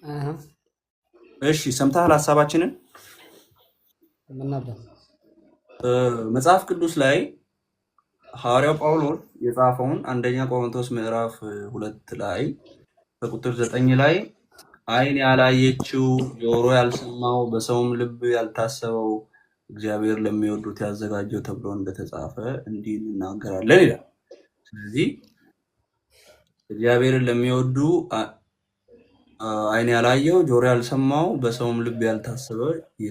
አሃ እሺ ሰምተሃል ሐሳባችንን? ምን ነበር? መጽሐፍ ቅዱስ ላይ ሐዋርያው ጳውሎስ የጻፈውን አንደኛ ቆሮንቶስ ምዕራፍ 2 ላይ በቁጥር 9 ላይ ዓይን ያላየችው ጆሮ ያልሰማው በሰውም ልብ ያልታሰበው እግዚአብሔር ለሚወዱት ያዘጋጀው ተብሎ እንደተጻፈ እንዲህ እንናገራለን ይላል። ስለዚህ እግዚአብሔርን ለሚወዱ ዓይን ያላየው ጆሮ ያልሰማው በሰውም ልብ ያልታሰበ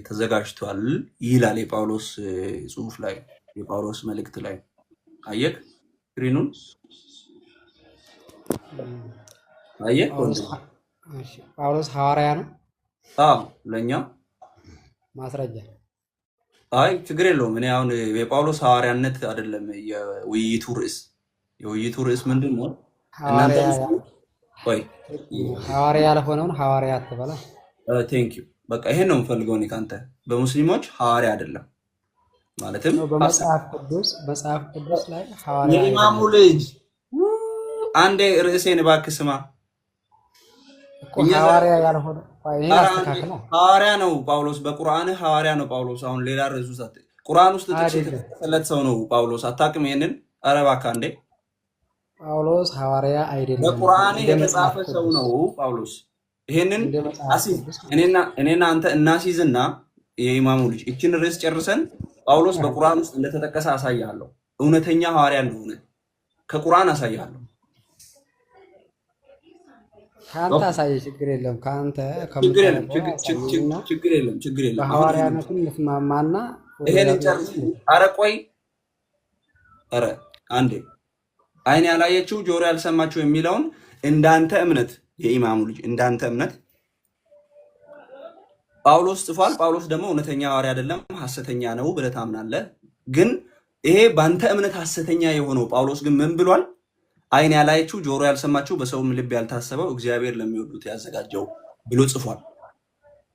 ተዘጋጅቷል ይላል የጳውሎስ ጽሑፍ ላይ የጳውሎስ መልእክት ላይ አየህ ስክሪኑን አየህ ጳውሎስ ወንድም? እሺ ጳውሎስ ሐዋርያ ነው። አዎ ለኛ ማስረጃ አይ ችግር የለውም። እኔ አሁን የጳውሎስ ሐዋርያነት አይደለም የውይይቱ ርዕስ ምንድን ነው? እናንተ ሐዋርያ ወይ ሐዋርያ ያልሆነውን ሐዋርያ አትበላ። ቴንክ ዩ በቃ ይሄን ነው የምፈልገው እኔ ካንተ። በሙስሊሞች ሐዋርያ አይደለም ማለትም መጽሐፍ ቅዱስ ላይ ሐዋርያ የኢማሙ አይደለም ልጅ አንዴ ርዕሴን እባክህ ስማ። እኮ ሐዋርያ ያልሆነ ይሄን አስተካክላ። ሐዋርያ ነው ጳውሎስ፣ በቁርአን ሐዋርያ ነው ጳውሎስ። አሁን ሌላ ርዕሱ ሳት ቁርአን ውስጥ ጥቅስ የተጠቀሰለት ሰው ነው ጳውሎስ። አታውቅም ይሄንን? ኧረ እባክህ አንዴ ጳውሎስ ሐዋርያ አይደለም፣ በቁርአን የተጻፈ ሰው ነው ጳውሎስ። ይሄንን አሲዝ እኔና አንተ እናሲዝና የኢማሙ ልጅ እችን ርዕስ ጨርሰን ጳውሎስ በቁርአን ውስጥ እንደተጠቀሰ አሳያለሁ። እውነተኛ ሐዋርያ እንደሆነ ከቁርአን አሳያለሁ። ካንተ አሳየ፣ ችግር የለም። ካንተ ችግር የለም። በሐዋርያነቱን እንስማማና ይሄንን ጨርስ። ኧረ ቆይ ኧረ አንዴ ዓይን ያላየችው ጆሮ ያልሰማችው የሚለውን እንዳንተ እምነት የኢማሙ ልጅ እንዳንተ እምነት ጳውሎስ ጽፏል። ጳውሎስ ደግሞ እውነተኛ ሐዋርያ አይደለም ሐሰተኛ ነው ብለህ ታምናለህ። ግን ይሄ በአንተ እምነት ሐሰተኛ የሆነው ጳውሎስ ግን ምን ብሏል? ዓይን ያላየችው ጆሮ ያልሰማችው በሰውም ልብ ያልታሰበው እግዚአብሔር ለሚወዱት ያዘጋጀው ብሎ ጽፏል።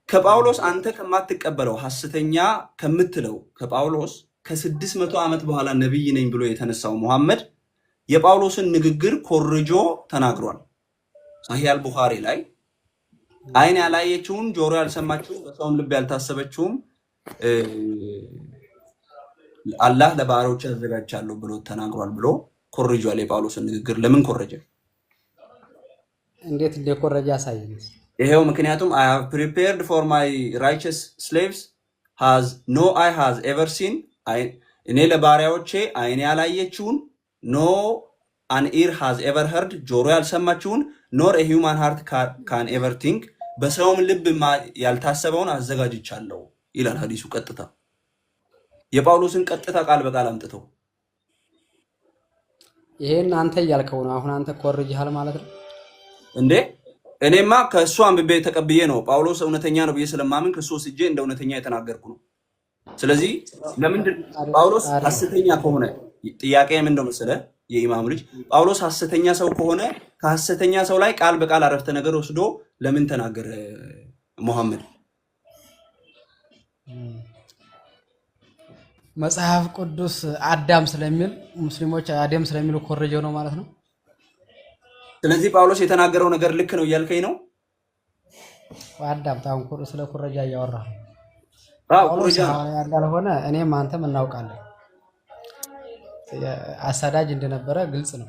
ከጳውሎስ አንተ ከማትቀበለው ሐሰተኛ ከምትለው ከጳውሎስ ከ600 ዓመት በኋላ ነብይ ነኝ ብሎ የተነሳው መሐመድ የጳውሎስን ንግግር ኮርጆ ተናግሯል። ሳሂህ አልቡኻሪ ላይ ዓይን ያላየችውን ጆሮ ያልሰማችውን በሰውም ልብ ያልታሰበችውም አላህ ለባሪያዎች ያዘጋጃለሁ ብሎ ተናግሯል ብሎ ኮርጇል። የጳውሎስን ንግግር ለምን ኮረጀ? እንዴት እንደኮረጀ ያሳየን። ይሄው ምክንያቱም I have prepared for my righteous slaves has no eye has ever seen እኔ ለባሪያዎቼ ዓይን ያላየችውን no an ear has ever heard ጆሮ ያልሰማችውን nor a human heart can ever think በሰውም ልብ ያልታሰበውን አዘጋጅቻለሁ ይላል ሐዲሱ። ቀጥታ የጳውሎስን ቀጥታ ቃል በቃል አምጥተው ይሄን አንተ እያልከው ነው። አሁን አንተ ኮርጅሃል ማለት ነው እንዴ? እኔማ ከእሱ አንብቤ ተቀብዬ ነው። ጳውሎስ እውነተኛ ነው ብዬ ስለማምን ከሱ ወስጄ እንደ እውነተኛ የተናገርኩ ነው። ስለዚህ ለምንድን ጳውሎስ ሐሰተኛ ከሆነ ጥያቄ ምን እንደው መሰለህ የኢማሙ ልጅ ጳውሎስ ሐሰተኛ ሰው ከሆነ ከሐሰተኛ ሰው ላይ ቃል በቃል አረፍተ ነገር ወስዶ ለምን ተናገረ መሐመድ? መጽሐፍ ቅዱስ አዳም ስለሚል ሙስሊሞች አዳም ስለሚሉ ኮረጀው ነው ማለት ነው። ስለዚህ ጳውሎስ የተናገረው ነገር ልክ ነው እያልከኝ ነው? አዳም ታውን ስለ ኩረጃ እያወራህ ኩረጃ እንዳልሆነ እኔም አንተም እናውቃለን። አሳዳጅ እንደነበረ ግልጽ ነው።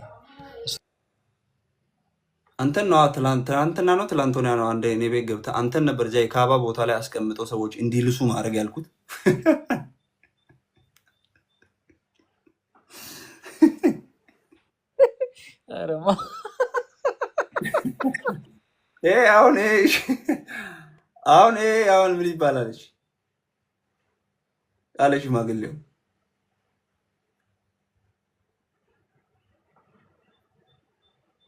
አንተን ነው ትላንትና ነው ትላንትና ነው አንዴ እኔ ቤት ገብተህ አንተን ነበር እዚያ የካባ ቦታ ላይ አስቀምጠው ሰዎች እንዲልሱ ማድረግ ያልኩት። አሁን ምን ይባላለች አለ ሽማግሌው።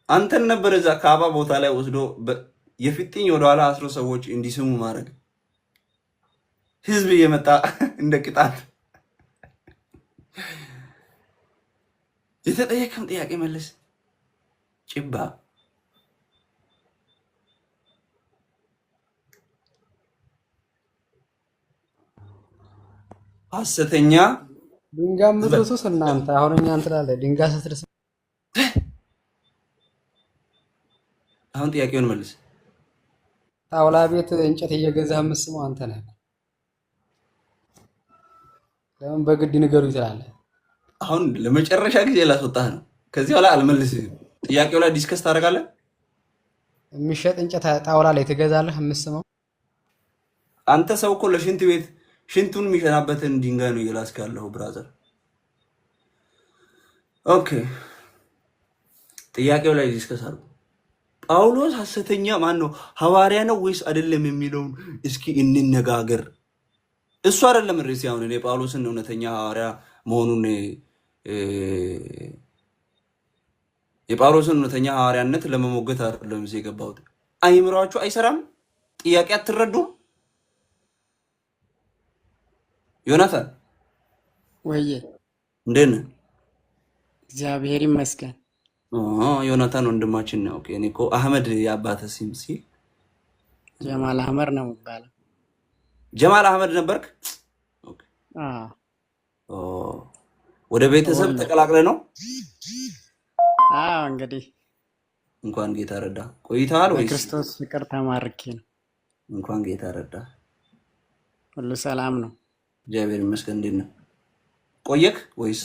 አንተን ነበር እዛ ካባ ቦታ ላይ ወስዶ የፍጥኝ ወደኋላ አስሮ ሰዎች እንዲስሙ ማድረግ። ህዝብ እየመጣ እንደ ቅጣት የተጠየቀም ጥያቄ መለስ ጭባ ሐሰተኛ ድንጋይ ምትሱስ እናንተ አሁን እኛ እንትላለ ድንጋይ ስትርስ አሁን ጥያቄውን መልስ። ጣውላ ቤት እንጨት እየገዛህ የምትስመው አንተ ነህ። ለምን በግድ ንገሩ ትላለህ? አሁን ለመጨረሻ ጊዜ ላስወጣህ ነው። ከዚህ በኋላ አልመልስህም። ጥያቄው ላይ ዲስከስ ታደርጋለህ። የሚሸጥ እንጨት ጣውላ ላይ ትገዛለህ የምትስመው? አንተ ሰው እኮ ለሽንት ቤት ሽንቱን የሚሸናበትን ድንጋይ ነው እየላስክ ያለው ብራዘር። ኦኬ ጥያቄው ላይ ዲስከስ አድርጉ። ጳውሎስ ሐሰተኛ ማን ነው ሐዋርያ ነው ወይስ አይደለም የሚለውን እስኪ እንነጋገር። እሱ አይደለም ርዕሴ። አሁን እኔ ጳውሎስን እውነተኛ ሐዋርያ መሆኑን የጳውሎስን እውነተኛ ሐዋርያነት ለመሞገት አይደለም እዚህ የገባሁት። አይምሯችሁ አይሰራም? ጥያቄ አትረዱም? ዮናታን ወዬ እንዴት ነህ? እግዚአብሔር ይመስገን። ዮናታን ወንድማችን ነው። ኦኬ እኔ እኮ አህመድ የአባትህ ስም ሲል ጀማል አህመድ ነው የሚባለው። ጀማል አህመድ ነበርክ? ኦኬ ወደ ቤተሰብ ተቀላቅለ ነው? እንግዲህ እንኳን ጌታ ረዳ። ቆይተሃል ወይስ በክርስቶስ ፍቅር ተማርኬ ነው? እንኳን ጌታ ረዳ። ሁሉ ሰላም ነው? እግዚአብሔር ይመስገን። እንዴት ነው? ቆየክ ወይስ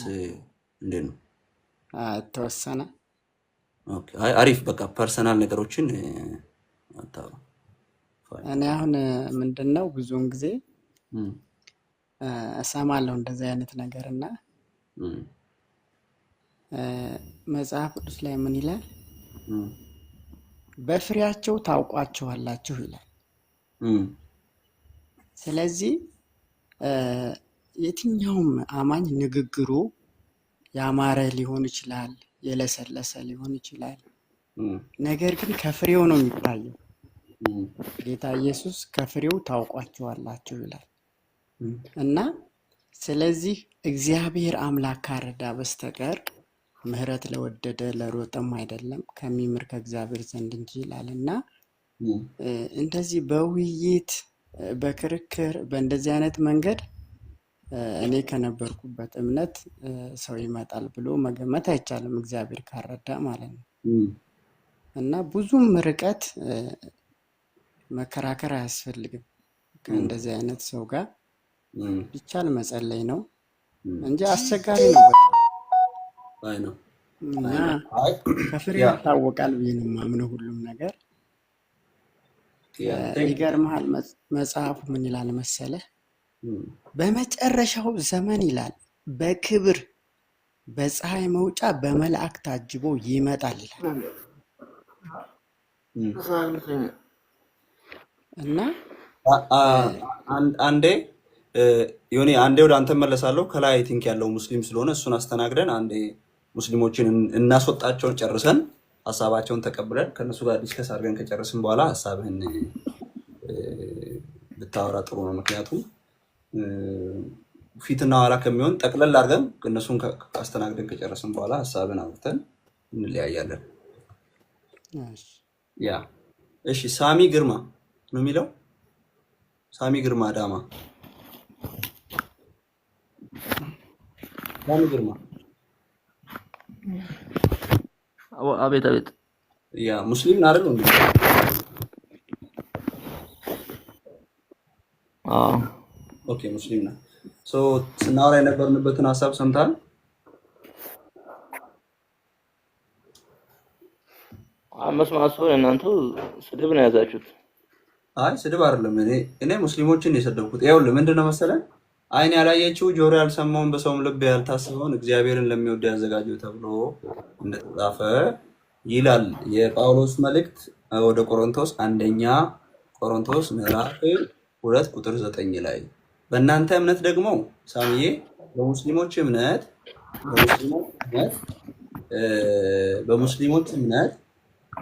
እንዴት ነው? ተወሰነ። ኦኬ አሪፍ። በቃ ፐርሰናል ነገሮችን አታውራ። እኔ አሁን ምንድነው ብዙውን ጊዜ እሰማለሁ እንደዚህ አይነት ነገርና መጽሐፍ ቅዱስ ላይ ምን ይላል? በፍሬያቸው ታውቋቸዋላችሁ ይላል። ስለዚህ የትኛውም አማኝ ንግግሩ ያማረ ሊሆን ይችላል፣ የለሰለሰ ሊሆን ይችላል። ነገር ግን ከፍሬው ነው የሚታየው። ጌታ ኢየሱስ ከፍሬው ታውቋቸዋላችሁ ይላል እና ስለዚህ እግዚአብሔር አምላክ ካረዳ በስተቀር ምሕረት ለወደደ ለሮጠም አይደለም ከሚምር ከእግዚአብሔር ዘንድ እንጂ ይላልና እንደዚህ በውይይት በክርክር በእንደዚህ አይነት መንገድ እኔ ከነበርኩበት እምነት ሰው ይመጣል ብሎ መገመት አይቻልም፣ እግዚአብሔር ካረዳ ማለት ነው። እና ብዙም ርቀት መከራከር አያስፈልግም። ከእንደዚህ አይነት ሰው ጋር ቢቻል መጸለይ ነው እንጂ አስቸጋሪ ነው በጣም። አይ ነው እና ከፍሬ ይታወቃል ብዬ ነው የማምነው ሁሉም ነገር። ይገርምሃል መጽሐፉ ምን ይላል መሰለህ? በመጨረሻው ዘመን ይላል በክብር በፀሐይ መውጫ በመላእክት ታጅቦ ይመጣል ይላል እና አንዴ ዮኒ አንዴ ወደ አንተ መለሳለሁ። ከላይ አይ ቲንክ ያለው ሙስሊም ስለሆነ እሱን አስተናግደን አንዴ ሙስሊሞችን እናስወጣቸውን ጨርሰን ሀሳባቸውን ተቀብለን ከነሱ ጋር ዲስከስ አድርገን ከጨረስን በኋላ ሀሳብህን ብታወራ ጥሩ ነው። ምክንያቱም ፊትና ኋላ ከሚሆን ጠቅለል አድርገን እነሱን አስተናግደን ከጨረስን በኋላ ሀሳብን አውርተን እንለያያለን። ያ እሺ። ሳሚ ግርማ ነው የሚለው። ሳሚ ግርማ ዳማ። ሳሚ ግርማ አቤት አቤት። ያ ሙስሊም አይደል እንዴ? ኦኬ ሙስሊም ነው። ሶ ስናወራ የነበርንበትን ሀሳብ ሰምታል? መስማት ሰው እናንተ ስድብ ነው ያዛችሁት። አይ ስድብ አይደለም። እኔ ሙስሊሞችን የሰደብኩት ይኸውልህ ምንድነው መሰለህ? አይን ያላየችው ጆሮ ያልሰማውን በሰውም ልብ ያልታሰበውን እግዚአብሔርን ለሚወድ ያዘጋጀው ተብሎ እንደተጻፈ ይላል የጳውሎስ መልእክት ወደ ቆሮንቶስ፣ አንደኛ ቆሮንቶስ ምዕራፍ 2 ቁጥር 9 ላይ በእናንተ እምነት ደግሞ ሳሚዬ በሙስሊሞች እምነት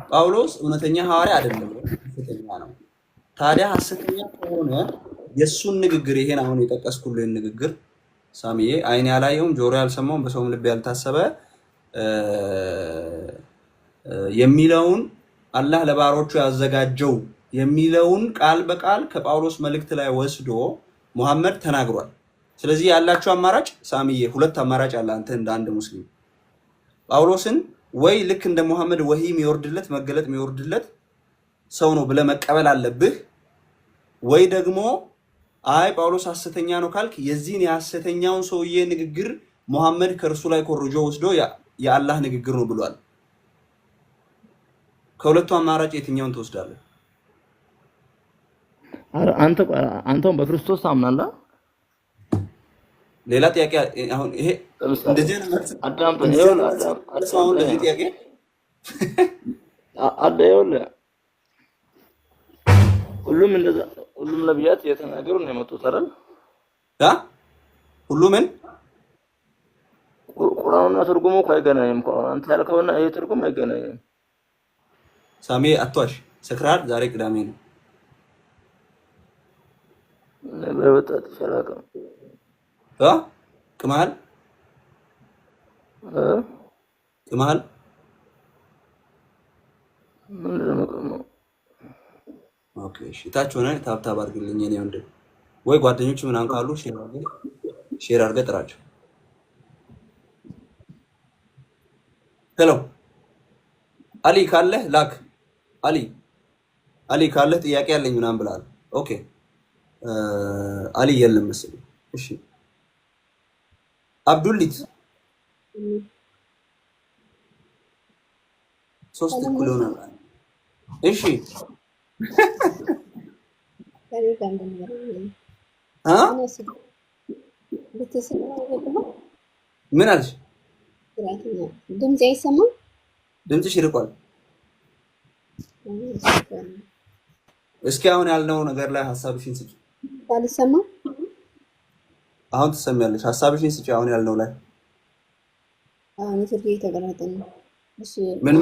ጳውሎስ እውነተኛ ሐዋርያ አይደለም፣ ሐሰተኛ ነው። ታዲያ ሐሰተኛ ከሆነ የሱን ንግግር ይሄን አሁን የጠቀስኩልህን ንግግር ሳሚዬ አይን ያላየውም ጆሮ ያልሰማውም በሰውም ልብ ያልታሰበ የሚለውን አላህ ለባሮቹ ያዘጋጀው የሚለውን ቃል በቃል ከጳውሎስ መልእክት ላይ ወስዶ ሙሐመድ ተናግሯል። ስለዚህ ያላችሁ አማራጭ ሳሚዬ ሁለት አማራጭ አለ። አንተ እንደ አንድ ሙስሊም ጳውሎስን ወይ ልክ እንደ ሙሐመድ ወሂ የሚወርድለት መገለጥ የሚወርድለት ሰው ነው ብለህ መቀበል አለብህ። ወይ ደግሞ አይ ጳውሎስ ሐሰተኛ ነው ካልክ የዚህን የሐሰተኛውን ሰውዬ ንግግር ሙሐመድ ከእርሱ ላይ ኮርጆ ወስዶ የአላህ ንግግር ነው ብሏል። ከሁለቱ አማራጭ የትኛውን ትወስዳለህ? አንተም በክርስቶስ ታምናለህ? ሌላ ጥያቄ አሁን ይሄ እንደዚህ ነው ለዚህ ጥያቄ ሁሉም ነቢያት የተናገሩ ነው የመጡት አይደል? ሁሉምን ቁርአንና ትርጉሙ እኮ አይገናኝም። አንተ ያልከውና ይሄ ትርጉም አይገናኝም። ሳሚ አትዋሽ። ሰክራር ዛሬ ቅዳሜ ነው። ለበጣት ይፈራቀም ቅማል ኦኬ እሺ፣ ታች ሆነ ታብታብ አድርግልኝ እኔ ወንድም ወይ ጓደኞች ምናምን ካሉ ሼር አድርገህ ጥራቸው። ሄሎ አሊ ካለህ ላክ። አሊ ካለህ ጥያቄ ያለኝ ምናምን ብለሃል። ኦኬ አሊ የለም መሰለኝ። እሺ አብዱሊት 3 እኩል ሆነ። እሺ ምን አልሽ? ድምጽ አይሰማም? ድምጽሽ ይርቋል። እስኪ አሁን ያልነው ነገር ላይ ሐሳብሽን ስጪ። አልሰማም? አሁን ትሰሚያለሽ። ሐሳብሽን ስጪ አሁን ያልነው ላይ። አሁን ትርጉም እየተቀረጠ ነው። እሺ ምን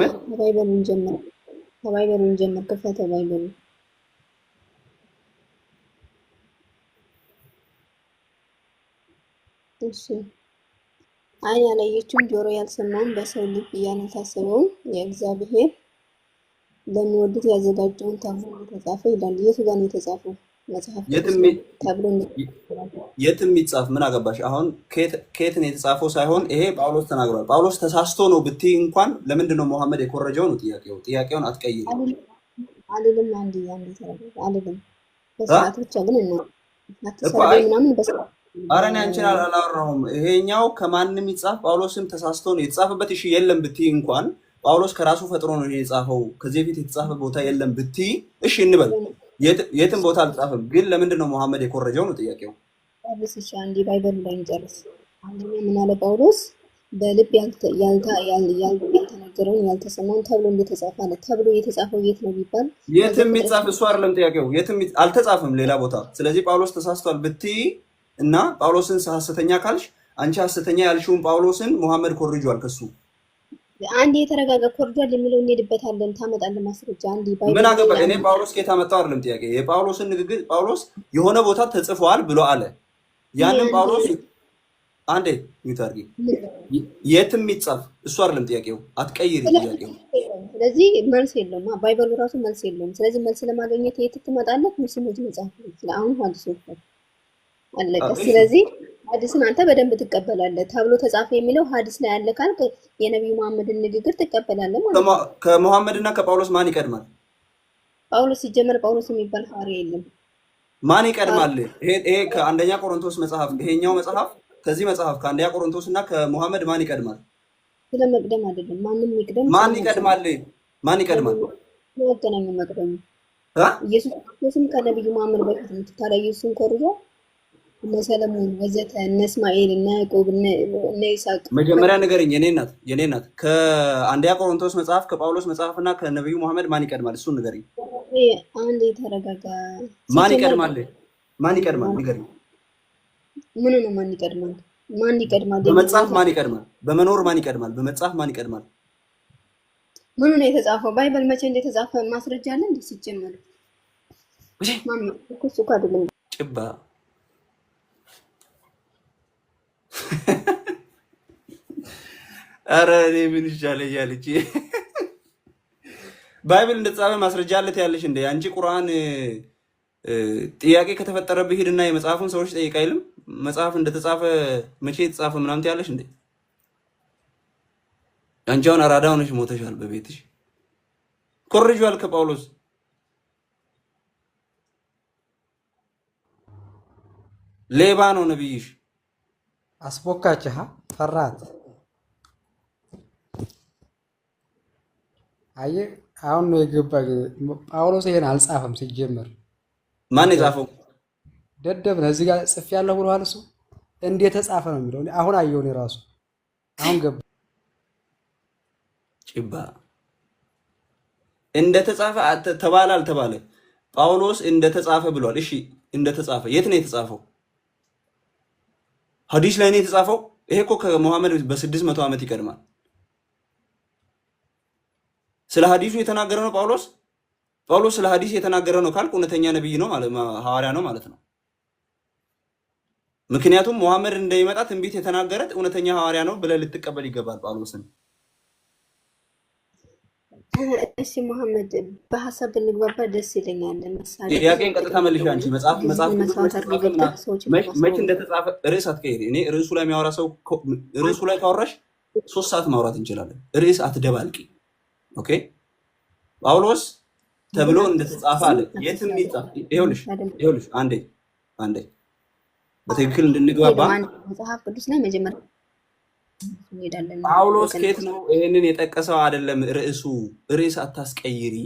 ባይበሉን ጀመር ክፈተ ባይበሉን። እሺ ዓይን ያላየችውን ጆሮ ያልሰማውን በሰው ልብ ያልታሰበውን የእግዚአብሔር ለሚወዱት ያዘጋጀውን ተብሎ የተጻፈ ይላል። የቱ ጋር ነው የተጻፈው? መጽሐፍ ተብሎ የትም ይጻፍ ምን አገባሽ? አሁን ከየት ነው የተጻፈው ሳይሆን ይሄ ጳውሎስ ተናግሯል። ጳውሎስ ተሳስቶ ነው ብትይ እንኳን ለምንድን ነው መሐመድ የኮረጀው ነው ጥያቄው። ጥያቄውን አትቀይሪ። አልልም አንዴ ተረጋጋ። አልልም በሰዓት ብቻ ግን እና አትሰራይ ምናምን በሰዓት ኧረ እኔ አንቺን አላወራሁም። ይሄኛው ከማንም ይጻፍ ጳውሎስም ተሳስቶ ነው የተጻፈበት። እሺ የለም ብትይ እንኳን ጳውሎስ ከራሱ ፈጥሮ ነው የጻፈው። ከዚህ በፊት የተጻፈ ቦታ የለም ብትይ እሺ እንበል። የትም ቦታ አልጻፈም፣ ግን ለምንድን ነው መሐመድ የኮረጀው ነው ጥያቄው። እሺ አንዴ ባይበሉ ላይ እንጨርስ። አንደኛ ምን አለ ጳውሎስ? በልብ ያልተነገረውን ያልተሰማውን ተብሎ እንደተጻፈ አለ። ተብሎ የተጻፈው የት ነው ቢባል የትም ይጻፍ። እሱ አይደለም ጥያቄው። የትም አልተጻፈም ሌላ ቦታ። ስለዚህ ጳውሎስ ተሳስቷል ብትይ እና ጳውሎስን ሐሰተኛ ካልሽ አንቺ ሐሰተኛ ያልሽውን ጳውሎስን መሐመድ ኮርጇል ከሱ። አንዴ የተረጋጋ ኮርጇል የሚለው እንሄድበታለን። ታመጣለህ ማስረጃ። አንዴ ምን አገባ? እኔ ጳውሎስ ከየት አመጣው አይደለም ጥያቄ። የጳውሎስን ንግግር ጳውሎስ የሆነ ቦታ ተጽፏል ብሎ አለ። ያንን ጳውሎስ አንዴ ይታርጊ የትም ይጻፍ። እሱ አይደለም ጥያቄው። አትቀይሪ ጥያቄው። ስለዚህ መልስ የለውም። ባይበሉ ራሱ መልስ የለውም። ስለዚህ መልስ ለማግኘት የት ትመጣለህ? ሙስሊሞች መጽሐፍ ነው። አሁን ሐዲስ ነው አለቀ። ስለዚህ ሐዲስን አንተ በደንብ ትቀበላለህ። ተብሎ ተጻፈ የሚለው ሐዲስ ላይ ያለ ካልክ የነብዩ መሐመድን ንግግር ትቀበላለህ ማለት ነው። ከመሐመድና ከጳውሎስ ማን ይቀድማል? ጳውሎስ ሲጀመር ጳውሎስ የሚባል ሐዋርያ የለም። ማን ይቀድማል? ይሄ ከአንደኛ ቆሮንቶስ መጽሐፍ፣ ይሄኛው መጽሐፍ ከዚህ መጽሐፍ ከአንደኛ ቆሮንቶስ እና ከመሐመድ ማን ይቀድማል? ስለመቅደም አይደለም። ማንም ይቅደም። ማን ይቀድማል? ማን ይቀድማል? ያገናኙ መቅደም ኢየሱስ ክርስቶስም ከነብዩ መሐመድ በፊት ነው። ታዲያ ኢየሱስን ኮርጆ እነ ሰለሞን ወዘተ እነ እስማኤል እነ ያዕቆብ እነ ይስሐቅ መጀመሪያ ንገረኝ። የኔ ናት ከአንደኛ ቆሮንቶስ መጽሐፍ ከጳውሎስ መጽሐፍ እና ከነብዩ መሐመድ ማን ይቀድማል? እሱን ንገረኝ። አንዴ ተረጋጋ። ማን ይቀድማል? ንገረኝ። ምን ነው ማን ይቀድማል? ማን ይቀድማል? በመጽሐፍ ማን ይቀድማል? በመኖር ማን ይቀድማል? በመጽሐፍ ማን ይቀድማል? ምኑ ነው የተጻፈው? ባይብል መቼ እንደተጻፈ ማስረጃ አለ እንዴ? ሲጀመር ማን እኮ አይደለም ጭባ ኧረ እኔ ምን ይሻለኛል? እቺ ባይብል እንደተጻፈ ማስረጃ አለት ያለሽ እንዴ? አንቺ ቁርአን ጥያቄ ከተፈጠረብህ ሂድና የመጽሐፉን ሰዎች ጠይቅ አይልም? መጽሐፍ እንደተጻፈ መቼ የተጻፈ ምናምን ያለሽ እንዴ? አንቺ አሁን አራዳ ሆነሽ ሞተሻል። በቤትሽ ኮርጇል ከጳውሎስ ሌባ ነው ነብይሽ። አስቦካችህ ፈራት። አየህ አሁን ነው የገባኝ። ጳውሎስ ይሄን አልጻፈም ሲጀመር። ማን የጻፈው? ደደብ ነው። እዚህ ጋር ጽፌያለሁ ብለዋል እሱ። እንዴት ተጻፈ ነው የሚለው። አሁን አየሁ እኔ ራሱ አሁን ገባ። ጭባ እንደተጻፈ ተባለ አልተባለ? ጳውሎስ እንደተጻፈ ብሏል። እሺ እንደተጻፈ የት ነው የተጻፈው? ሐዲስ ላይ ነው የተጻፈው። ይሄ እኮ ከሙሐመድ በ600 ዓመት ይቀድማል። ስለ ሐዲሱ የተናገረ ነው ጳውሎስ። ጳውሎስ ስለ ሐዲስ የተናገረ ነው ካልኩ እውነተኛ ነብይ ነው ማለት ሐዋርያ ነው ማለት ነው። ምክንያቱም ሙሐመድ እንደሚመጣ ትንቢት የተናገረ እውነተኛ ሐዋርያ ነው ብለህ ልትቀበል ይገባል ጳውሎስን። እሺ ሙሐመድ በሐሳብ ብንግባባ ደስ ይለኛል። ለምሳሌ ጥያቄን ቀጥታ መልሽ። አንቺ መጽሐፍ መች እንደተጻፈ ርዕስ አትቀይሪ። እኔ ርዕሱ ላይ የሚያወራ ሰው ርዕሱ ላይ ካወራሽ 3 ሰዓት ማውራት እንችላለን። ርዕስ አትደባልቂ። ኦኬ ጳውሎስ ተብሎ እንደተጻፈ አለ። የትም ይጻፍ። ይኸውልሽ አንዴ በትክክል እንድንግባባ መጽሐፍ ቅዱስ ላይ መጀመሪያ እንሄዳለን። ጳውሎስ ከየት ነው ይሄንን የጠቀሰው? አይደለም ርዕስ አታስቀይሪ።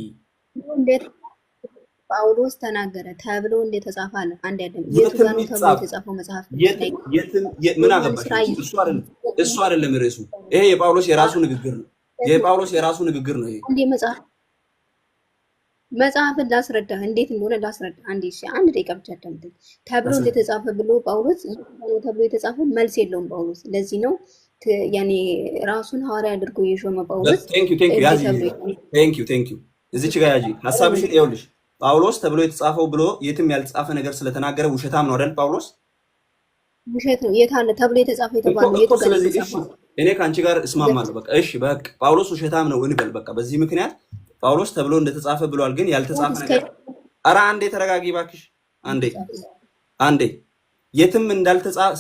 እንዴት ጳውሎስ ተናገረ ተብሎ እንደተጻፈ አለ። አንድ አይደለም የቱ ጋር ነው ተብሎ የተጻፈው መጽሐፍ ላይ? ምን አገባሽ? እሱ አይደለም ርዕሱ። ይሄ የጳውሎስ የራሱ ንግግር ነው። የጳውሎስ የራሱ ንግግር ነው። ይሄ እንዴ መጽሐፍን ላስረዳህ እንዴት እንደሆነ ላስረዳህ። አንድ ደቂቃ ብቻ አዳምጠኝ። ተብሎ እንደተጻፈ ብሎ ጳውሎስ ተብሎ የተጻፈ መልስ የለውም ጳውሎስ። ለዚህ ነው ያኔ ራሱን ሐዋርያ አድርጎ የሾመ ጳውሎስ። ቴንክ ዩ እዚች ጋር ያጂ ሐሳብሽን ይኸውልሽ። ጳውሎስ ተብሎ የተጻፈው ብሎ የትም ያልተጻፈ ነገር ስለተናገረ ውሸታም ነው አይደል? ጳውሎስ ውሸት ነው። የት አለ ተብሎ የተጻፈ የተባለው? የቱ ጋር ነው የተጻፈው? እኔ ከአንቺ ጋር እስማማለሁ። በቃ እሺ፣ በቃ ጳውሎስ ውሸታም ነው እንበል። በቃ በዚህ ምክንያት ጳውሎስ ተብሎ እንደተጻፈ ብሏል፣ ግን ያልተጻፈ ነገር። ኧረ አንዴ ተረጋጊ እባክሽ። አንዴ የትም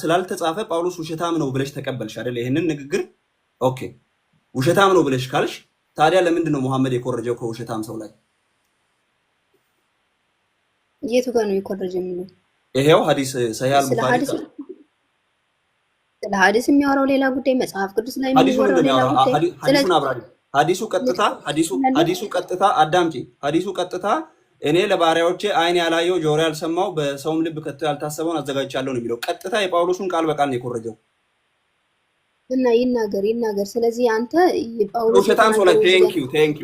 ስላልተጻፈ ጳውሎስ ውሸታም ነው ብለሽ ተቀበልሽ አይደል? ይሄንን ንግግር ኦኬ፣ ውሸታም ነው ብለሽ ካልሽ ታዲያ ለምንድን ነው ሙሐመድ የኮረጀው ከውሸታም ሰው ላይ? የቱ ጋር ነው የኮረጀው የሚለው? ይሄው ሐዲስ ሰሂህ አል-ቡኻሪ ስለ ሐዲስ የሚያወራው ሌላ ጉዳይ፣ መጽሐፍ ቅዱስ ላይ የሚያወራው ሌላ ጉዳይ። ሐዲሱን አብራሪ። ሐዲሱ ቀጥታ አዳምጪ። ሐዲሱ ቀጥታ እኔ ለባሪያዎቼ አይን ያላየው ጆሮ ያልሰማው በሰውም ልብ ከቶ ያልታሰበውን አዘጋጅቻለሁ ነው የሚለው። ቀጥታ የጳውሎስን ቃል በቃል ነው የኮረጀው እና ይናገር። ስለዚህ አንተ የጳውሎስ ውሸታም ሰው ላይ ቴንክ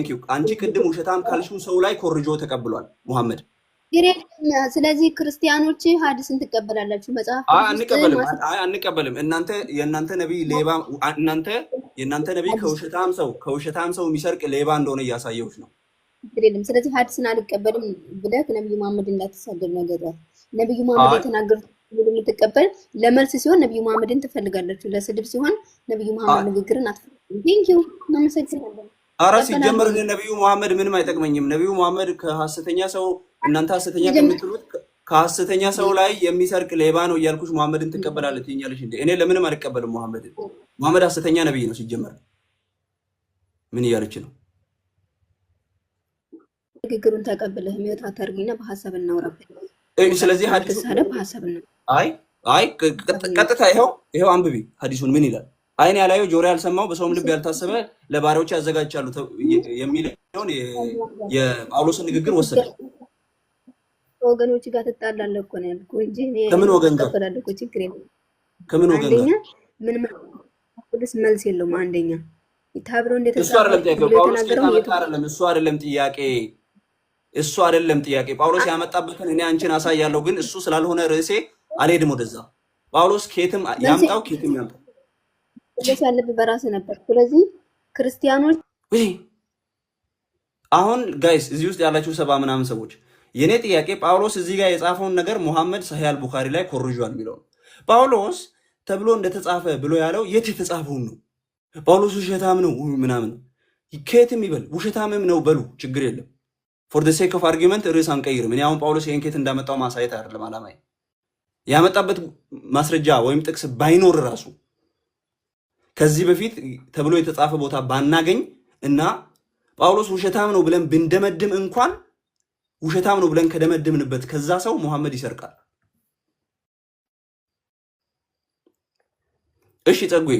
ዩ አንቺ ቅድም ውሸታም ካልሽው ሰው ላይ ኮርጆ ተቀብሏል ሙሐመድ። ስለዚህ ክርስቲያኖች ሐዲስን ትቀበላላችሁ? መጽሐፍ አንቀበልም። የእናንተ ነቢይ ሌባ፣ የእናንተ ነቢይ ከውሸታም ሰው የሚሰርቅ ሌባ እንደሆነ እያሳየሁሽ ነው። ስለዚህ ሐዲስን አልቀበልም ብለህ ነብዩ መሐመድ እንዳትሳደብ ነገር ነብዩ መሐመድ የተናገሩት የምትቀበል ለመልስ ሲሆን ነብዩ መሐመድን ትፈልጋላችሁ፣ ለስድብ ሲሆን ነብዩ መሐመድ ንግግርን አትፈልጉም። ቴንኪው እናመሰግናለን። ኧረ ሲጀመር ነብዩ መሐመድ ምንም አይጠቅመኝም። ነብዩ መሐመድ ከሐሰተኛ ሰው እናንተ ሐሰተኛ ከምትሉት ከሐሰተኛ ሰው ላይ የሚሰርቅ ሌባ ነው እያልኩሽ መሐመድን ትቀበላለች ትኛለሽ እንዴ? እኔ ለምንም አልቀበልም መሐመድን። መሐመድ ሐሰተኛ ነብይ ነው ሲጀመር። ምን እያለች ነው? ንግግሩን ተቀብለህ የሚወጣ ታርጊና በሐሳብ እናውራበት። ስለዚህ ሐዲሱ በሐሳብ ነው። አይ ቀጥታ ይሄው አንብቢ። ሐዲሱን ምን ይላል? አይን ያላየው ጆሮ ያልሰማው በሰውም ልብ ያልታሰበ ለባሪያዎች ያዘጋጃሉ የሚለውን የጳውሎስን ንግግር ወሰደ። ወገኖች ጋር ትጣላለህ እኮ ነው ያልኩህ እንጂ ከምን ወገን ጋር ተጣላለህ እኮ ችግር የለም። ከምን ወገን ጋር ምን ቅዱስ መልስ የለውም። አንደኛ ታብሮ እሱ አይደለም ጥያቄ እሱ አይደለም ጥያቄ ጳውሎስ ያመጣበትን እኔ አንቺን አሳያለሁ፣ ግን እሱ ስላልሆነ ርዕሴ አልሄድም ወደዛ። ጳውሎስ ከየትም ያምጣው ስለዚህ ያለብህ በራስህ ነበር። ስለዚህ ክርስቲያኖች አሁን ጋይስ እዚህ ውስጥ ያላችሁ 70 ምናምን ሰዎች የኔ ጥያቄ ጳውሎስ እዚህ ጋር የጻፈውን ነገር ሙሐመድ ሰሂህ አል-ቡኻሪ ላይ ኮርጇል የሚለው ጳውሎስ ተብሎ እንደተጻፈ ብሎ ያለው የት የተጻፈውን ነው? ጳውሎስ ውሸታም ነው ምናምን ከየትም ይበል ውሸታምም ነው በሉ ችግር የለም። ፎር ዘ ሴክ ኦፍ አርጊመንት ርዕስ አንቀይርም። እኔ አሁን ጳውሎስ ይሄን ከየት እንዳመጣው ማሳየት አይደለም አላማዬ። ያመጣበት ማስረጃ ወይም ጥቅስ ባይኖር ራሱ ከዚህ በፊት ተብሎ የተጻፈ ቦታ ባናገኝ እና ጳውሎስ ውሸታም ነው ብለን ብንደመድም እንኳን ውሸታም ነው ብለን ከደመድምንበት ከዛ ሰው ሙሐመድ ይሰርቃል። እሺ ጸጉዬ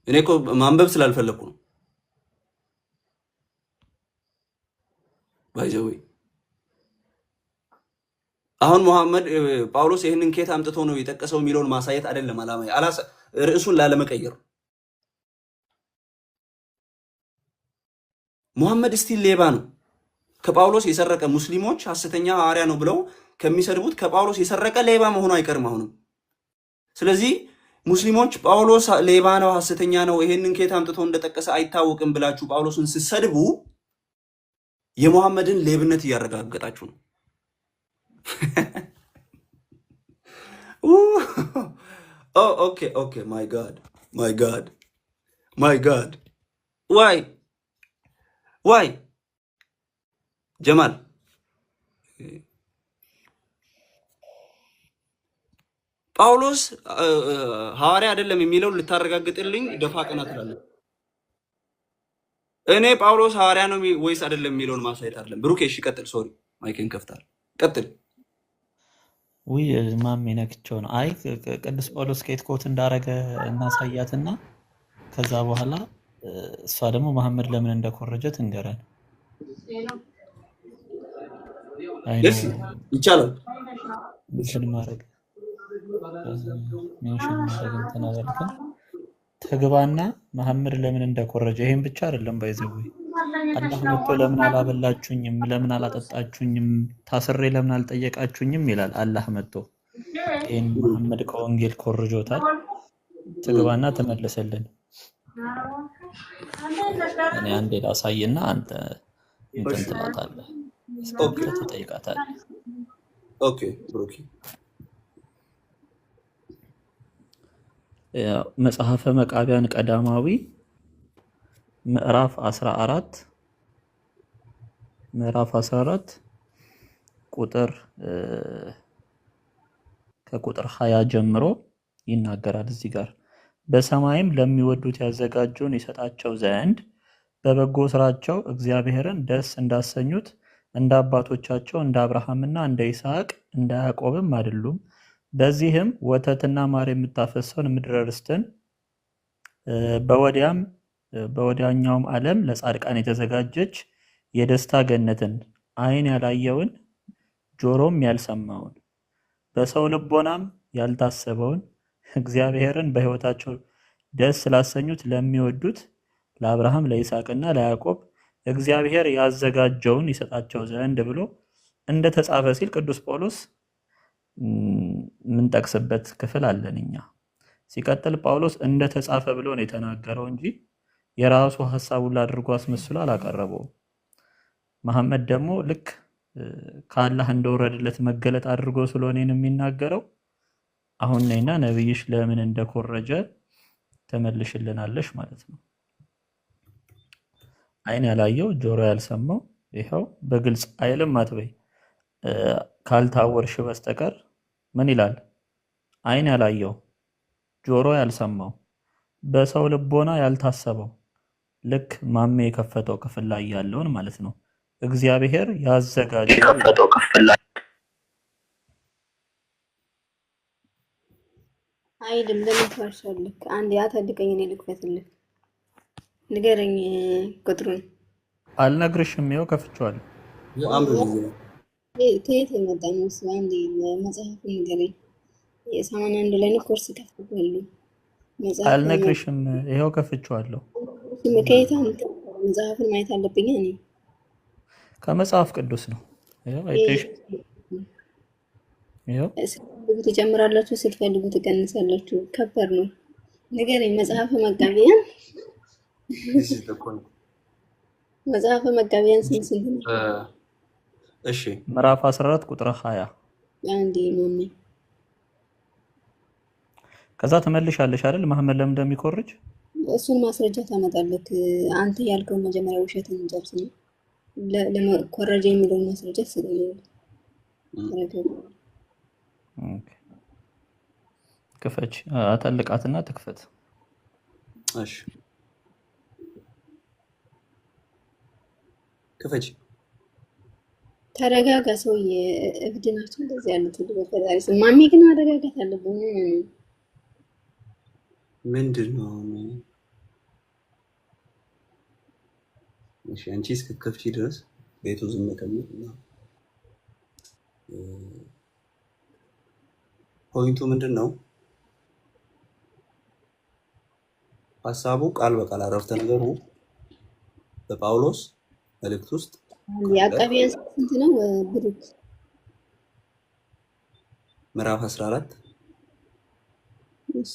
እኔ እኮ ማንበብ ስላልፈለኩ ነው ባይዘው አሁን መሐመድ ጳውሎስ ይሄንን ከየት አምጥቶ ነው የጠቀሰው የሚለውን ማሳየት አይደለም አላማዬ ርዕሱን ላለመቀየር መሐመድ ስቲል ሌባ ነው ከጳውሎስ የሰረቀ ሙስሊሞች ሐሰተኛ ሐዋርያ ነው ብለው ከሚሰድቡት ከጳውሎስ የሰረቀ ሌባ መሆኑ አይቀርም አሁንም ስለዚህ ሙስሊሞች ጳውሎስ ሌባ ነው ሐሰተኛ ነው ይሄንን ከየት አምጥቶ እንደጠቀሰ አይታወቅም ብላችሁ ጳውሎስን ሲሰድቡ የመሐመድን ሌብነት እያረጋገጣችሁ ነው Oh, okay, my God. Why? ጀማል ጳውሎስ ሐዋርያ አይደለም የሚለው ልታረጋግጥልኝ ደፋ ቀና ትላለህ። እኔ ጳውሎስ ሐዋርያ ነው ወይስ አይደለም የሚለውን ማሳየት አይደለም። ብሩኬ እሺ ቀጥል። ሶሪ ማይክን ከፍታል። ቀጥል። ውይ ማሜ ነክቼው ነው። አይ ቅዱስ ጳውሎስ ከየት ኮት እንዳረገ እናሳያትና ከዛ በኋላ እሷ ደግሞ መሐመድ ለምን እንደኮረጀ ትንገረን። አይ ነው ይቻላል። ሜንሽን ማድረግ እንትን አደረግን ተግባና መሐመድ ለምን እንደኮረጀ ይሄን ብቻ አይደለም ባይዘው አላህ መጥቶ ለምን አላበላችሁኝም ለምን አላጠጣችሁኝም ታስሬ ለምን አልጠየቃችሁኝም ይላል አላህ መጥቶ ይሄን መሐመድ ከወንጌል ኮርጆታል ተግባና ተመለሰልን እኔ አንዴ ላሳይና አንተ እንትን ትላታለህ ኦኬ ትጠይቃታለህ ኦኬ ብሩክ መጽሐፈ መቃብያን ቀዳማዊ ምዕራፍ 14 ቁጥር ከቁጥር 20 ጀምሮ ይናገራል እዚህ ጋር በሰማይም ለሚወዱት ያዘጋጀውን ይሰጣቸው ዘንድ በበጎ ስራቸው እግዚአብሔርን ደስ እንዳሰኙት እንደ አባቶቻቸው እንደ አብርሃምና እንደ ይስሐቅ እንደ ያዕቆብም አይደሉም በዚህም ወተትና ማር የምታፈሰውን ምድረ ርስትን በወዲያኛውም ዓለም ለጻድቃን የተዘጋጀች የደስታ ገነትን አይን ያላየውን ጆሮም ያልሰማውን በሰው ልቦናም ያልታሰበውን እግዚአብሔርን በሕይወታቸው ደስ ስላሰኙት ለሚወዱት ለአብርሃም ለይስሐቅና ለያዕቆብ እግዚአብሔር ያዘጋጀውን ይሰጣቸው ዘንድ ብሎ እንደተጻፈ ሲል ቅዱስ ጳውሎስ ምን ጠቅስበት ክፍል አለንኛ ሲቀጥል ጳውሎስ እንደተጻፈ ብሎ ነው የተናገረው እንጂ የራሱ ሐሳቡን አድርጎ አስመስሎ አላቀረበው መሐመድ ደግሞ ልክ ከአላህ እንደወረደለት መገለጥ አድርጎ ስለሆነን የሚናገረው አሁን ነይና ነብይሽ ለምን እንደኮረጀ ተመልሽልናለሽ ማለት ነው አይን ያላየው ጆሮ ያልሰማው ይሄው በግልጽ አይልም አትበይ ካልታወርሽ በስተቀር ምን ይላል አይን ያላየው ጆሮ ያልሰማው በሰው ልቦና ያልታሰበው ልክ ማሜ የከፈተው ክፍል ላይ ያለውን ማለት ነው እግዚአብሔር ያዘጋጀው ክፍል ላይ አይደለም ለምን ትዋሻለህ አንድ ያታድቀኝ እኔ ልክፈትልህ ንገረኝ ቁጥሩን አልነግርሽም ይኸው ከፍቼዋለሁ ከየት የመጣ ነው እሱ አንዴ መጽሐፍ ንገረኝ የ81 ላይ ነው ኮርስ ከፍቼዋለሁ መጽሐፍ አልነግርሽም ይኸው ከፍቼዋለሁ ከየት አምጥተህ መጽሐፍን ማየት አለብኝ እኔ ከመጽሐፍ ቅዱስ ነው ይኸው አይተሽ ይኸው ስትፈልጉ ትጨምራላችሁ ስትፈልጉ ትቀንሳላችሁ ከበር ነው ንገረኝ መጽሐፈ መቃብያን መጽሐፈ መቃብያን ስንት ነው እሺ ምዕራፍ 14 ቁጥር 20 አንዴ ማሜ ከዛ ተመልሻለሽ አይደል መሐመድ ለምን እንደሚኮርጅ እሱን ማስረጃ ታመጣለህ አንተ ያልከው መጀመሪያ ውሸትን እንጨርስ ነው ለኮረጀ የሚለውን ማስረጃ ስለሌለ ኦኬ ክፈች አተልቃትና ትክፈት እሺ ክፈች ተረጋጋ ሰውዬ እብድ ናቸው እንደዚህ ያሉት ሁሉ በፈጣሪ ስም ማሜ ግን ማረጋጋት አለብኝ ምንድን ነው? እሺ አንቺ እስክትከፍቺ ድረስ ቤቱ ዝም ከሚል ፖይንቱ ምንድን ነው? ሀሳቡ ቃል በቃል አረፍተ ነገሩ በጳውሎስ መልእክት ውስጥ የአቃቢያን ስንት ነው ብሩክ? ምዕራፍ 14 እሺ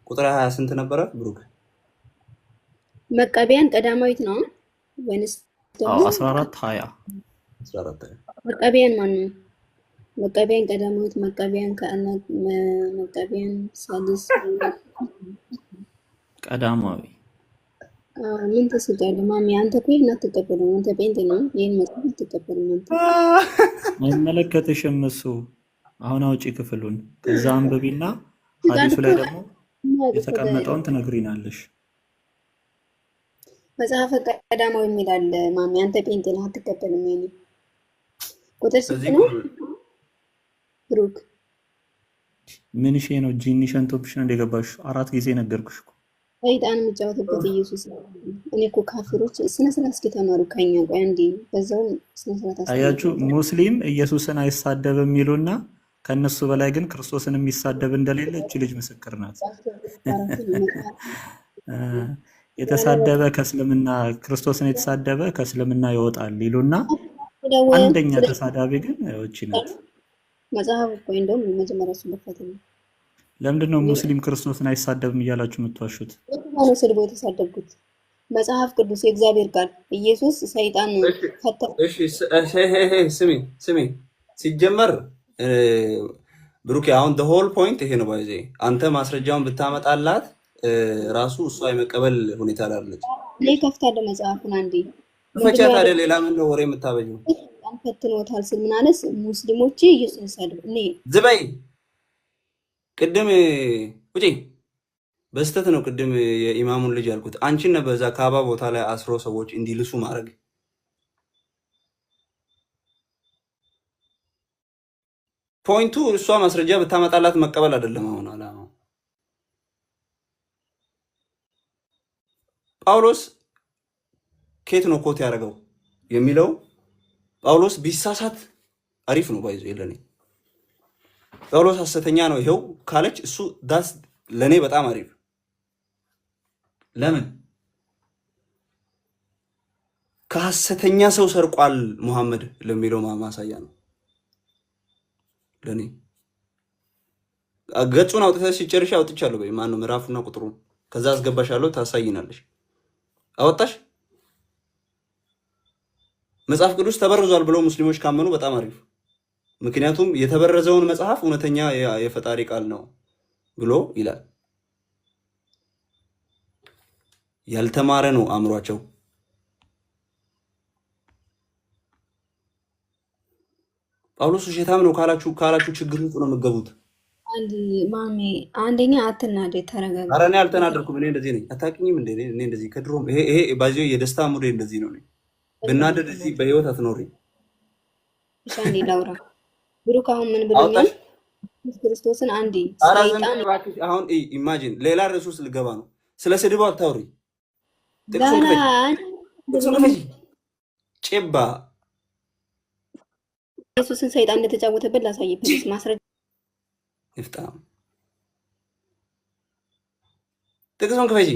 ቁጥር 20 ስንት ነበረ ብሩክ? መቃቢያን ቀዳማዊት ነው ወይንስ ደግሞ 14 20 መቃቢያን ማን ነው? መቃቢያን ቀዳማዊት፣ መቃቢያን ከአናት፣ መቃቢያን ሳልስ ቀዳማዊ ምን ተስጋለ ማሚ? አንተ እኮ ይሄን አትቀበልም። አንተ ጴንጤ ነው፣ ይሄን መጽሐፍ አትቀበልም አንተ። አይመለከትሽም እሱ። አሁን አውጪ ክፍሉን ከዛ አንብቢና ሐዲሱ ላይ ደግሞ የተቀመጠውን ትነግሪናለሽ። መጽሐፈ ቀዳማዊ የሚላል ማሚ። አንተ ጴንጤ ነው፣ አትቀበልም። ይሄን ቁጥር ስንት ነው ብሩክ? ምን ሺ ነው ጂኒ ሸንቶብሽ ነው እንደገባሽ? 4 ጊዜ ነገርኩሽ እኮ። ሰይጣን የሚጫወትበት ኢየሱስ። እኔ እኮ ካፊሮች ስነ ስርዓት እስኪ ተማሩ ከኛ። ቆይ አንዴ በዛው ስነ ስርዓት አያችሁ፣ ሙስሊም ኢየሱስን አይሳደብም የሚሉና ከነሱ በላይ ግን ክርስቶስን የሚሳደብ እንደሌለ እቺ ልጅ ምስክር ናት። የተሳደበ ከእስልምና ክርስቶስን የተሳደበ ከእስልምና ይወጣል ይሉና አንደኛ ተሳዳቢ ግን እቺ ናት። መጽሐፍ እኮ እንደውም መጀመሪያ ስለፈተ ነው። ለምንድን ነው ሙስሊም ክርስቶስን አይሳደብም እያላችሁ የምትዋሹት? ነው ስድቦ የተሳደብኩት መጽሐፍ ቅዱስ የእግዚአብሔር ቃል ኢየሱስ ሰይጣን ፈታ። እሺ ስሚ ሲጀመር ብሩክ አሁን the whole point ይሄ ነው። ባይዜ አንተ ማስረጃውን ብታመጣላት ራሱ እሷ የመቀበል ሁኔታ ላይ አይደለች። እኔ ከፍታለሁ መጽሐፉን አንዴ ፈቻ። ታዲያ ሌላ ምን ነው ወሬ የምታበጂው? ፈትኖታል ስል ምን አለስ ሙስሊሞች ኢየሱስን ይሳደቡ። እኔ ዝበይ ቅድም ውጪ በስተት ነው። ቅድም የኢማሙን ልጅ ያልኩት አንቺን ነው። በዛ ካባ ቦታ ላይ አስሮ ሰዎች እንዲልሱ ማድረግ ፖይንቱ። እሷ ማስረጃ ብታመጣላት መቀበል አይደለም አሁን አላማው። ጳውሎስ ከየት ነው ኮት ያደረገው የሚለው ጳውሎስ ቢሳሳት አሪፍ ነው። ባይዞ የለኔ ጳውሎስ ሐሰተኛ ነው ይሄው ካለች እሱ ዳስ ለኔ በጣም አሪፍ። ለምን ከሐሰተኛ ሰው ሰርቋል ሙሐመድ ለሚለው ማሳያ ነው ለኔ። ገጹን አውጥተሽ ሲጨርሽ አውጥቻለሁ በይ ማን ነው ምዕራፉና ቁጥሩን ከዛ አስገባሻለሁ ታሳይናለሽ። አወጣሽ መጽሐፍ ቅዱስ ተበርዟል ብለው ሙስሊሞች ካመኑ በጣም አሪፍ። ምክንያቱም የተበረዘውን መጽሐፍ እውነተኛ የፈጣሪ ቃል ነው ብሎ ይላል። ያልተማረ ነው አእምሯቸው። ጳውሎስ ውሸታም ነው ካላችሁ ችግር ውስጥ ነው የምትገቡት። አንድ ማሜ አንደኛ አትናደድ፣ ተረጋጋ። ኧረ እኔ አልተናደድኩም። እኔ እንደዚህ ነኝ። አታውቂኝም እንዴ? እኔ እንደዚህ ከድሮም ይሄ ባዚዮ የደስታ ሙዴ እንደዚህ ነው። ብናደድ እዚህ በህይወት አትኖሪ። ሻንዲ ላውራ ብሩክ አሁን ምን ብሎኛል? ክርስቶስን አንዴ ሰይጣን አሁን ኢማጂን ሌላ ርዕስ ውስጥ ልገባ ነው። ስለ ስድቡ አታውሪ። ጥቅሱን ጭባ ኢየሱስን ሰይጣን እንደተጫወተበት ላሳየበት ማስረጃ ይፍጣም። ጥቅሱን ክፈጂ።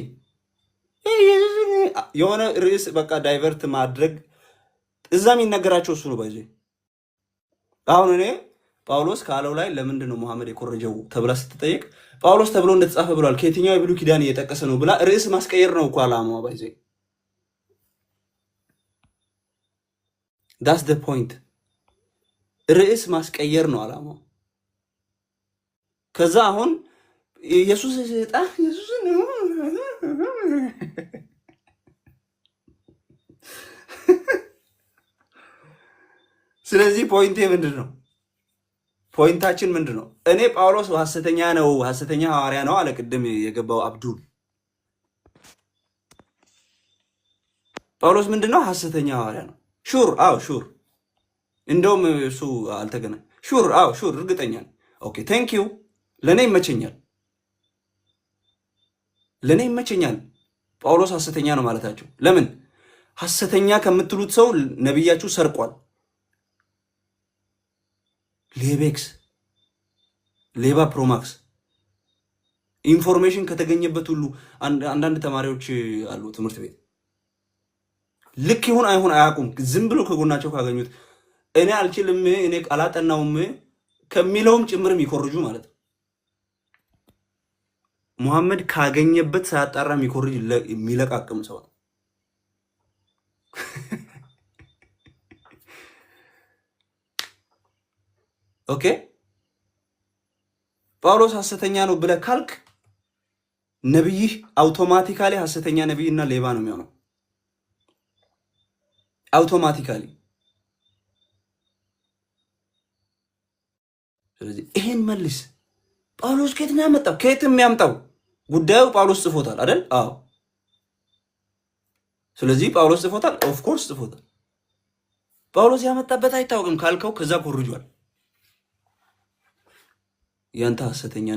የሆነ ርዕስ በቃ ዳይቨርት ማድረግ እዛ የሚነገራቸው እሱ ነው። ባይዘ አሁን እኔ ጳውሎስ ካለው ላይ ለምንድን ነው መሐመድ የኮረጀው ተብላ ስትጠየቅ ጳውሎስ ተብሎ እንደተጻፈ ብሏል፣ ከየትኛው የብሉይ ኪዳን እየጠቀሰ ነው ብላ ርዕስ ማስቀየር ነው እኮ አላማዋ። ባይዘ ዳስ ደ ፖይንት። ርዕስ ማስቀየር ነው አላማው። ከዛ አሁን ኢየሱስ ሰይጣን ኢየሱስን ስለዚህ ፖይንቴ ምንድን ነው? ፖይንታችን ምንድን ነው? እኔ ጳውሎስ ሐሰተኛ ነው ሐሰተኛ ሐዋርያ ነው አለ ቅድም የገባው አብዱል። ጳውሎስ ምንድን ነው? ሐሰተኛ ሐዋርያ ነው። ሹር አዎ ሹር። እንደውም እሱ አልተገናኝ ሹር አዎ ሹር እርግጠኛ ነኝ። ኦኬ ቴንክ ዩ። ለእኔ ይመቸኛል፣ ለእኔ ይመቸኛል ጳውሎስ ሐሰተኛ ነው ማለታቸው። ለምን ሐሰተኛ ከምትሉት ሰው ነቢያችሁ ሰርቋል። ሌቤክስ ሌባ ፕሮማክስ ኢንፎርሜሽን ከተገኘበት ሁሉ አንዳንድ ተማሪዎች አሉ ትምህርት ቤት ልክ ይሁን አይሁን አያውቁም። ዝም ብሎ ከጎናቸው ካገኙት እኔ አልችልም እኔ አላጠናውም ከሚለውም ጭምር የሚኮርጁ ማለት ነው። ሙሐመድ ካገኘበት ሳያጣራ የሚኮርጅ የሚለቃቅም ሰው ነው። ኦኬ ጳውሎስ ሐሰተኛ ነው ብለህ ካልክ ነብይህ አውቶማቲካሊ ሐሰተኛ ነብይና ሌባ ነው የሚሆነው። አውቶማቲካሊ። ስለዚህ ይሄን መልስ። ጳውሎስ ከየት ነው ያመጣው? ከየት የሚያምጣው? ጉዳዩ ጳውሎስ ጽፎታል አይደል? አዎ። ስለዚህ ጳውሎስ ጽፎታል። ኦፍ ኮርስ ጽፎታል። ጳውሎስ ያመጣበት አይታወቅም ካልከው ከዛ ኮርጇል። ያንተ ሐሰተኛ